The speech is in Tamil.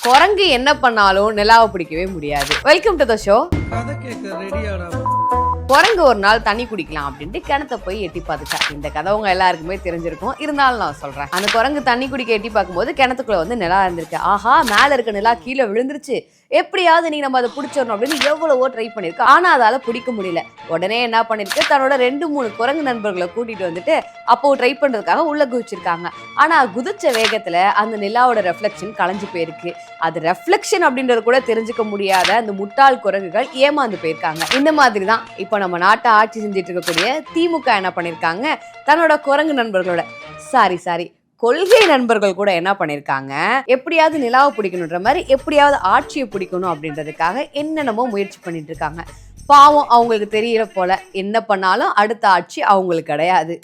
குரங்கு என்ன பண்ணாலும் நிலாவை பிடிக்கவே முடியாது. Welcome to the show. குரங்கு ஒரு நாள் தண்ணி குடிக்கலாம் அப்படின்ட்டு கிணத்தை போய் எட்டி பார்த்துச்சா. இந்த கதை உங்க எல்லாருக்குமே தெரிஞ்சிருக்கும், இருந்தாலும் நான் சொல்றேன். அந்த குரங்கு தண்ணி குடிக்க எட்டி பார்க்கும்போது கிணத்துக்குள்ள வந்து நிலா இருந்திருக்கு. ஆஹா, மேல இருக்க நிலா கீழே விழுந்துருச்சு, எப்படியாவது நீ நம்ம அதை பிடிச்சிடணும் அப்படின்னு எவ்வளவோ ட்ரை பண்ணிருக்கு. ஆனா அதால பிடிக்க முடியல. உடனே என்ன பண்ணிருக்கு, தன்னோட 2-3 குரங்கு நண்பர்களை கூட்டிட்டு வந்துட்டு அப்போ ட்ரை பண்றதுக்காக உள்ள குதிச்சிருக்காங்க. ஆனா குதிச்ச வேகத்துல அந்த நிலாவோட ரெஃப்ளெக்ஷன் கலைஞ்சு போயிருக்கு. அது ரெஃப்ளெக்ஷன் அப்படின்றது கூட தெரிஞ்சுக்க முடியாத அந்த முட்டாள் குரங்குகள் ஏமாந்து போயிருக்காங்க. இந்த மாதிரி தான் இப்போ நம்ம நாட்டை ஆட்சி செஞ்சுட்டு இருக்கக்கூடிய திமுக என்ன பண்ணிருக்காங்க, தன்னோட குரங்கு நண்பர்களோட சாரி கொள்கை நண்பர்கள் கூட என்ன பண்ணிருக்காங்க, எப்படியாவது நிலாவை பிடிக்கணுன்ற மாதிரி எப்படியாவது ஆட்சியை பிடிக்கணும் அப்படின்றதுக்காக என்னென்னமோ முயற்சி பண்ணிட்டு இருக்காங்க. பாவம், அவங்களுக்கு தெரியற போல என்ன பண்ணாலும் அடுத்த ஆட்சி அவங்களுக்கு கிடையாது.